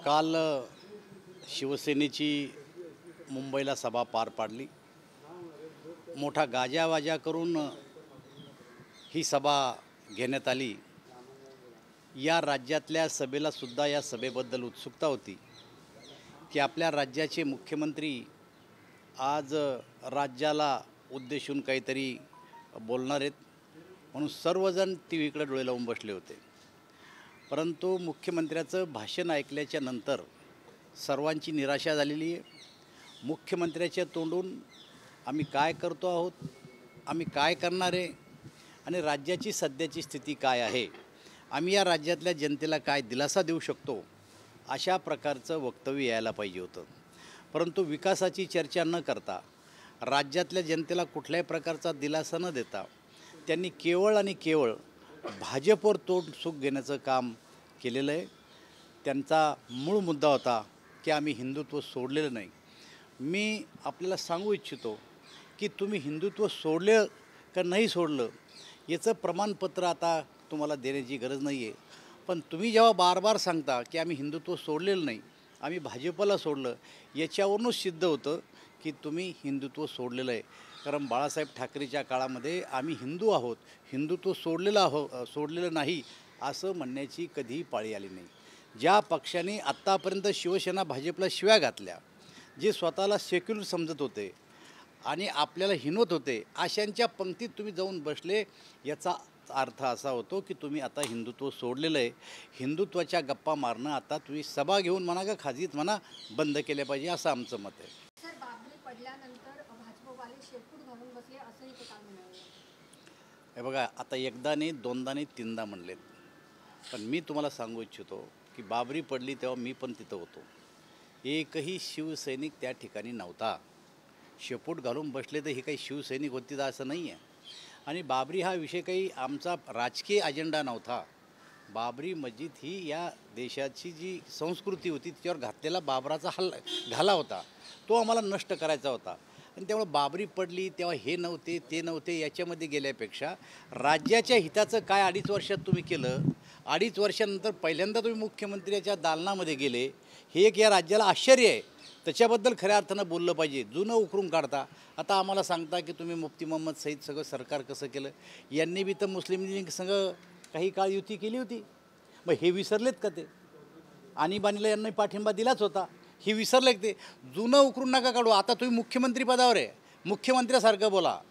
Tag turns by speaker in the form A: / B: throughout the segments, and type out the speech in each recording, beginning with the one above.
A: काल शिवसेनेची मुंबईला सभा पार पाडली। मोठा गाजावाजा करून ही सभा घेण्यात आली। या राज्यातल्या सभेला सुद्धा या सभेबद्दल उत्सुकता होती की आपल्या राज्याचे मुख्यमंत्री आज राज्याला उद्देशून काहीतरी बोलणार आहेत, म्हणून सर्वजण टीव्हीकडे डोळे लावून बसले होते। परंतु मुख्यमंत्र्याचं भाषण ऐकल्याच्या नंतर सर्वांची निराशा झालेली आहे। मुख्यमंत्र्याच्या तोंडून आम्ही काय करतो आहोत, आम्ही काय करणार आहे आणि राज्याची सध्याची स्थिती काय आहे, आम्ही या राज्यातल्या जनतेला काय दिलासा देऊ शकतो, अशा प्रकारचं वक्तव्य यायला पाहिजे होतं। परंतु विकासाची चर्चा न करता, राज्यातल्या जनतेला कुठल्याही प्रकारचा दिलासा न देता त्यांनी केवळ आणि केवळ भाजपवर तोंड सुख घेण्याचं काम केलेलं आहे। त्यांचा मूळ मुद्दा होता की आम्ही हिंदुत्व सोडलेलं नाही। मी आपल्याला सांगू इच्छितो की तुम्ही हिंदुत्व सोडलं का नाही सोडलं याचं प्रमाणपत्र आता तुम्हाला देण्याची गरज नाही आहे। पण तुम्ही जेव्हा बार बार सांगता की आम्ही हिंदुत्व सोडलेलं नाही, आम्ही भाजपला सोडलं, याच्यावरूनच सिद्ध होतं की तुम्ही हिंदुत्व सोडलेलं आहे। कारण बाळासाहेब ठाकरेच्या काळामध्ये आम्ही हिंदू आहोत, हिंदुत्व सोडलेलं नाही असं म्हणण्याची कधीही पाळी आली नाही। ज्या पक्षाने आत्तापर्यंत शिवसेना भाजपला शिव्या घातल्या, जे स्वतःला सेक्युलर समजत होते आणि आपल्याला हिनवत होते, अशांच्या पंक्तीत तुम्ही जाऊन बसले, याचा अर्थ असा होतो की तुम्ही आता हिंदुत्व सोडलेलं आहे। हिंदुत्वाच्या गप्पा मारणं आता तुम्ही सभा घेऊन म्हणा का खाजगीत म्हणा बंद केल्या पाहिजे, असं आमचं मत आहे।
B: सर, बाबरी पडल्यानंतर भाजपवाले शेपूट घालून बसले असंही ते काल म्हणाले।
A: हे बघा, आता एकदा नाही, दोनदा नाही, तीनदा म्हणलेत। पण मी तुम्हाला सांगू इच्छितो की बाबरी पडली तेव्हा मी पण तिथं होतो। एकही शिवसैनिक त्या ठिकाणी नव्हता। शेपूट घालून बसले तर हे काही शिवसैनिक होते असं नाही आहे। आणि बाबरी हा विषय काही आमचा राजकीय अजेंडा नव्हता। बाबरी मस्जिद ही या देशाची जी संस्कृती होती त्याच्यावर घातलेला बाबराचा घाला होता, तो आम्हाला नष्ट करायचा होता। आणि त्यामुळे बाबरी पडली तेव्हा हे नव्हते ते नव्हते याच्यामध्ये गेल्यापेक्षा राज्याच्या हिताचं काय 2.5 वर्षात तुम्ही केलं, 2.5 वर्षानंतर पहिल्यांदा तुम्ही मुख्यमंत्र्याच्या दालनामध्ये गेले, हे एक या राज्याला आश्चर्य आहे। त्याच्याबद्दल खऱ्या अर्थानं बोललं पाहिजे। जुनं उकरून काढता, आता आम्हाला सांगता की तुम्ही मुफ्ती मोहम्मद सईद सगळं सरकार कसं केलं, यांनी बी तर मुस्लिम लीग सगळं काही काळ युती केली होती। मग हे विसरलेत का ते? आणीबाणीला यांनी पाठिंबा दिलाच होता, हे विसरले ते? जुनं उकरून नका काढू। आता तुम्ही मुख्यमंत्री पदावर आहे, मुख्यमंत्र्यासारखं बोला।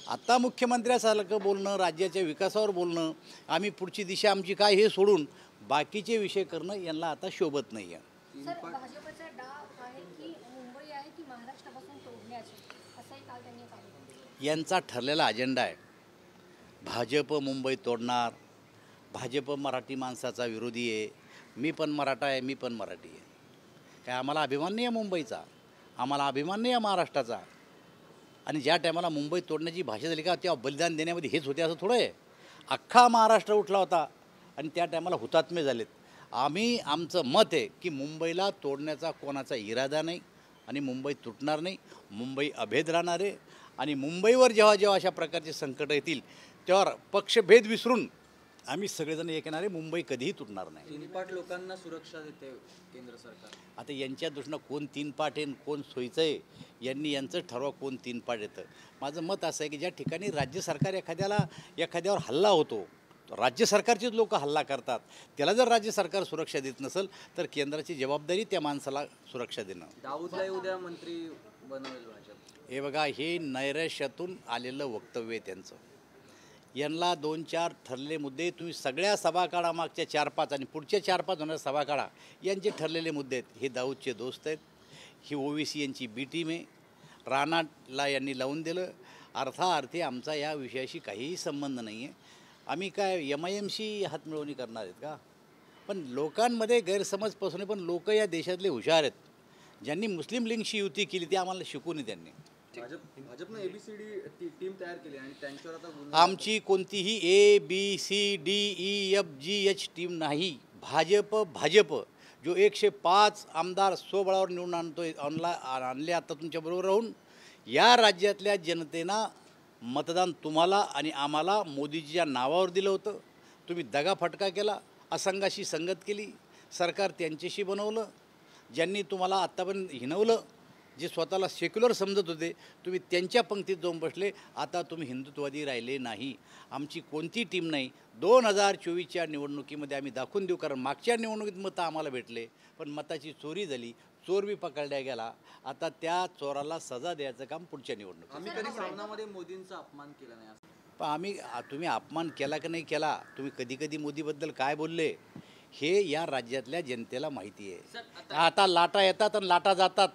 A: आता मुख्यमंत्र्यासारखं बोलणं, राज्याच्या विकासावर बोलणं, आम्ही पुढची दिशा आमची काय हे सोडून बाकीचे विषय करणं यांना आता शोभत नाही आहे।
B: सर, भाजपचा डाव आहे की मुंबई आहे की महाराष्ट्रापासून तोडण्याची, असंही काल त्यांनी सांगितलं।
A: यांचा ठरलेला अजेंडा आहे। भाजप मुंबई तोडणार, भाजप मराठी माणसाचा विरोधी आहे, मी पण मराठा आहे, मी पण मराठी आहे। काय आम्हाला अभिमान नाही आहे मुंबईचा, आम्हाला अभिमान नाही आहे महाराष्ट्राचा। आणि ज्या टायमाला मुंबई तोडण्याची भाषा झाली का तेव्हा बलिदान देण्यामध्ये हेच होते असं थोडं आहे। अख्खा महाराष्ट्र उठला होता आणि त्या टायमाला हुतात्मे झालेत। आमचं मत आहे की मुंबईला तोडण्याचा कोणाचा इरादा नाही आणि मुंबई तुटणार नाही, मुंबई अभेद राहणार आहे। आणि मुंबईवर जेव्हा जेव्हा अशा प्रकारचे संकट येतील तेव्हा पक्षभेद विसरून आम्ही सगळेजण एक येणारे, मुंबई कधीही तुटणार नाही।
C: 3 पाट लोकांना सुरक्षा देते केंद्र सरकार।
A: आता यांच्या दृष्टीनं कोण 3 पाट आहे कोण सोयीचं आहे, यांनी यांचं ठरवा कोण 3 पाट येतं। माझं मत असं आहे की ज्या ठिकाणी राज्य सरकार एखाद्यावर हल्ला होतो, राज्य सरकारचेच लोक हल्ला करतात, त्याला जर राज्य सरकार सुरक्षा देत नसेल तर केंद्राची जबाबदारी त्या माणसाला सुरक्षा देणं।
C: दाऊदला उद्या मंत्री बनवेल भाजप।
A: हे बघा, हे नैराश्यातून आलेलं वक्तव्य आहे त्यांचं। यांना 2-4 ठरलेले मुद्दे, तुम्ही सगळ्या सभा काढा, मागच्या 4-5 आणि पुढच्या 4-5 होणाऱ्या सभा काढा, यांचे ठरलेले मुद्दे आहेत। हे दाऊदचे दोस्त आहेत, ही ओबीसी यांची बी टीम आहे, राणाला यांनी लावून दिलं। अर्थाअर्थी आमचा या विषयाशी काहीही संबंध नाही आहे। आम्ही काय MIMशी हातमिळवणी करणार आहेत का? पण लोकांमध्ये गैरसमज पसरणे, पण लोक या देशातले हुशार आहेत। ज्यांनी मुस्लिम लीगशी युती केली ती आम्हाला शिकू नये त्यांनी।
C: भाजपनं ABCD टीम तयार केली आणि त्यांच्यावर आता गुन्हा।
A: आमची कोणतीही ABCDEFGH टीम नाही। भाजप जो 105 आमदार स्वबळावर निवडून आणले आता तुमच्याबरोबर राहून, या राज्यातल्या जनतेनं मतदान तुम्हाला आणि आम्हाला मोदीजीच्या नावावर दिलं होतं। तुम्ही दगाफटका केला, असंघाशी संगत केली, सरकार त्यांच्याशी बनवलं. ज्यांनी तुम्हाला आत्तापर्यंत हिणवलं, जे स्वतःला सेक्युलर समजत होते, तुम्ही त्यांच्या पंक्तीत जाऊन बसले. आता तुम्ही हिंदुत्ववादी राहिले नाही. आमची कोणती टीम नाही. 2024च्या निवडणुकीमध्ये आम्ही दाखवून देऊ, कारण मागच्या निवडणुकीत मतं आम्हाला भेटले, पण मताची चोरी झाली, चोर बी पकडला गेला. आता त्या चोराला सजा द्यायचं काम पुढच्या निवडणुकीत.
C: आम्ही कधी सामनामध्ये मोदींचा अपमान केला नाही असं.
A: पण तुम्ही अपमान केला की नाही केला, तुम्ही कधी कधी मोदीबद्दल काय बोलले, हे या राज्यातल्या जनतेला माहिती आहे. आता लाटा येतात आणि लाटा जातात.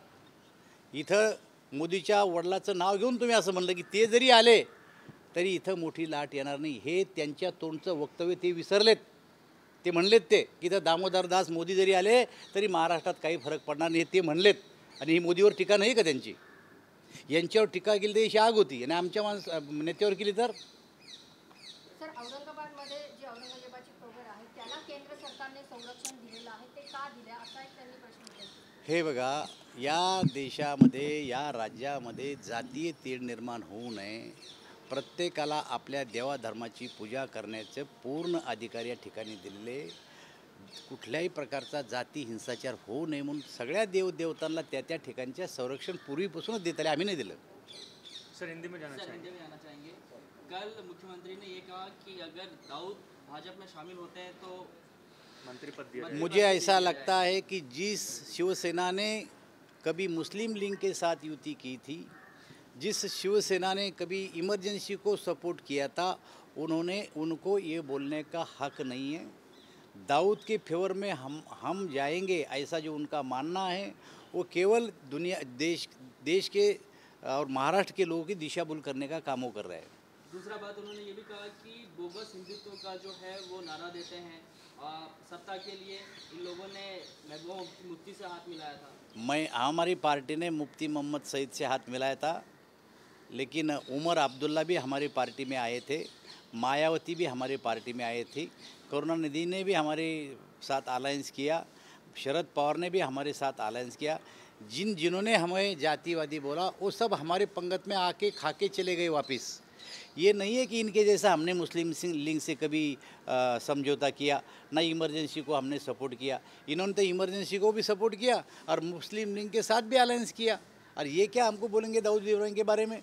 A: इथं मोदीच्या वडिलाचं नाव घेऊन तुम्ही असं म्हणलं की ते जरी आले तरी इथं मोठी लाट येणार नाही. हे त्यांच्या तोंडचं वक्तव्य ते विसरलेत. ते म्हणलेत की इथं दामोदर दास मोदी जरी आले तरी महाराष्ट्रात काही फरक पडणार नाही, ते म्हणलेत. आणि ही मोदीवर टीका नाही का त्यांची? यांच्यावर टीका केली तर ही आग होती, आणि आमच्या नेत्यावर केली तर.
B: सर, औरंगाबादमध्ये जी औरंगजेबाची कबर आहे त्याला केंद्र सरकारने संरक्षण दिलेलं आहे, ते का दिले असा एक त्यांनी प्रश्न केला.
A: हे बघा, या देशामध्ये, या राज्यामध्ये जातीय तेढ निर्माण होऊ नये. प्रत्येकाला आपल्या देवाधर्माची पूजा करण्याचे पूर्ण अधिकार या ठिकाणी दिलेले. कुठल्याही प्रकारचा जाती हिंसाचार होऊ नये म्हणून सगळ्या देवदेवतांना त्या त्या ठिकाणच्या संरक्षण पूर्वीपासूनच देत आले. आम्ही नाही दिलं.
D: सर हिंदी में जाना चाहेंगे। कल मुख्यमंत्री ने ये कहा कि अगर दाऊद भाजपा में शामिल होते हैं तो मंत्री पद दिया जाएगा।
A: मुझे ऐसा लगता है कि जिस शिवसेना ने कभी मुस्लिम लीग के साथ युति की थी, जिस शिवसेना ने कभी इमरजेंसी को सपोर्ट किया था, उनको ये बोलने का हक नहीं है। दाऊद के फेवर में हम जाएंगे, ऐसा जो उनका मानना है, वो केवल देश के और महाराष्ट्र के लोगों की दिशा भूल करने का काम वो कर रहे हैं।
D: दूसरा बात उन्होंने ये भी कहा कि बोगस हिंदुत्व का जो है वो नारा देते हैं, सत्ता के लिए इन लोगों ने महबूबा मुफ्ती से हाथ मिलाया था।
A: हमारी पार्टी ने मुफ्ती मोहम्मद सईद से हाथ मिलाया था, लेकिन उमर अब्दुल्ला भी हमारी पार्टी में आए थे, मायावती भी हमारी पार्टी में आए थी, करुणानिधि ने भी हमारे साथ अलायंस किया, शरद पवार ने भी हमारे साथ अलायंस किया। जिन्होंने हमें जातिवादी बोला वो सब हमारे पंगत में आके खा के चले गए वापस। ये नहीं है कि इनके जैसा हमने मुस्लिम लीग से कभी समझौता किया, ना इमरजेंसी को हमने सपोर्ट किया। इन्होंने तो इमरजेंसी को भी सपोर्ट किया और मुस्लिम लीग के साथ भी अलायंस किया। और ये क्या हमको बोलेंगे दाऊद इब्राहिम के बारे में?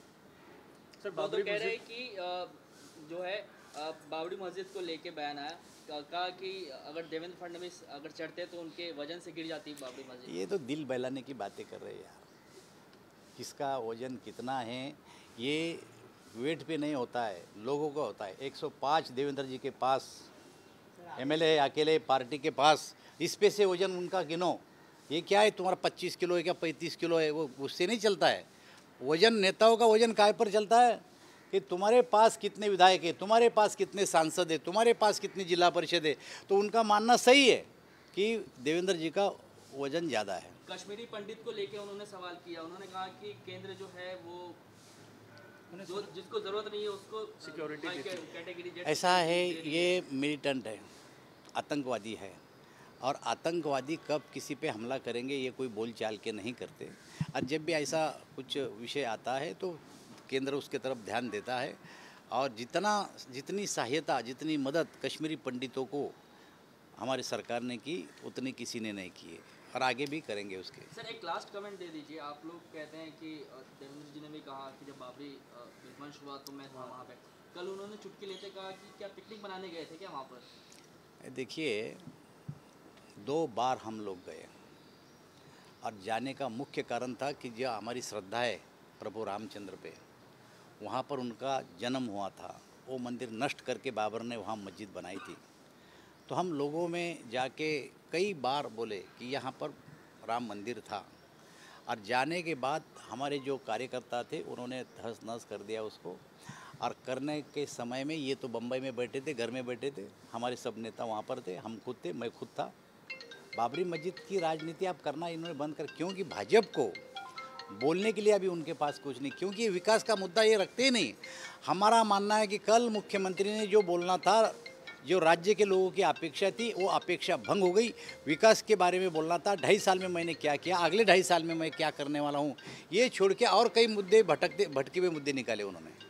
D: सर वो तो कह रहे हैं कि जो है बाबरी मस्जिद को लेके बयान आया, कहा कि अगर देवेंद्र फडणवीस अगर चढ़ते तो उनके वजन से गिर जाती बाबरी मस्जिद।
A: ये तो दिल बहलाने की बातें कर रहे हैं यार। किसका वजन कितना है ये वेट पे नहीं होता है, लोगों का होता है। 105 देवेंद्र जी के पास एमएलए है, अकेले पार्टी के पास, इस पे से वजन उनका गिनो। ये क्या है तुम्हारा 25 किलो है क्या 35 किलो है, वो उससे नहीं चलता है। वजन नेताओं का वजन काय पर चलता है कि तुम्हारे पास कितने विधायक है, तुम्हारे पास कितने सांसद है, तुम्हारे पास कितनी जिला परिषद है। तो उनका मानना सही है कि देवेंद्र जी का वजन ज़्यादा है।
D: कश्मीरी पंडित को लेके उन्होंने सवाल किया, उन्होंने कहा कि केंद्र जो है वो जिसको ज़रूरत नहीं है उसको सिक्योरिटी कैटेगरी।
A: ऐसा है, ये मिलिटेंट है, आतंकवादी है, और आतंकवादी कब किसी पे हमला करेंगे ये कोई बोलचाल के नहीं करते। और जब भी ऐसा कुछ विषय आता है तो केंद्र उसके तरफ ध्यान देता है, और जितनी सहायता, जितनी मदद कश्मीरी पंडितों को हमारी सरकार ने की उतनी किसी ने नहीं की है, और आगे भी करेंगे उसके।
D: सर एक लास्ट कमेंट दे दीजिए। आप लोग कहते हैं कि देवेंद्र जी ने भी कहा कि जब बाबरी विध्वंस हुआ तो मैं था वहाँ पे। कल उन्होंने चुटकी लेते कहा कि क्या पिकनिक मनाने गए थे क्या वहाँ पर?
A: देखिए, 2 बार हम लोग गए, और जाने का मुख्य कारण था कि जो हमारी श्रद्धा है प्रभु रामचंद्र पे, वहाँ पर उनका जन्म हुआ था। वो मंदिर नष्ट करके बाबर ने वहाँ मस्जिद बनाई थी। तो हम लोगों में जाके कई बार बोले कि यहाँ पर राम मंदिर था, और जाने के बाद हमारे जो कार्यकर्ता थे उन्होंने तहस नहस कर दिया उसको। और करने के समय में ये तो बम्बई में बैठे थे, घर में बैठे थे, हमारे सब नेता वहाँ पर थे, हम खुद थे, मैं खुद था। बाबरी मस्जिद की राजनीति आप करना इन्होंने बंद कर, क्योंकि भाजपा को बोलने के लिए अभी उनके पास कुछ नहीं, क्योंकि विकास का मुद्दा ये रखते ही नहीं। हमारा मानना है कि कल मुख्यमंत्री ने जो बोलना था, जो राज्य के लोगों की अपेक्षा थी, वो अपेक्षा भंग हो गई। विकास के बारे में बोलना था, 2.5 साल में मैंने क्या किया, अगले 2.5 साल में मैं क्या करने वाला हूँ, ये छोड़ के और कई मुद्दे भटके हुए मुद्दे निकाले उन्होंने।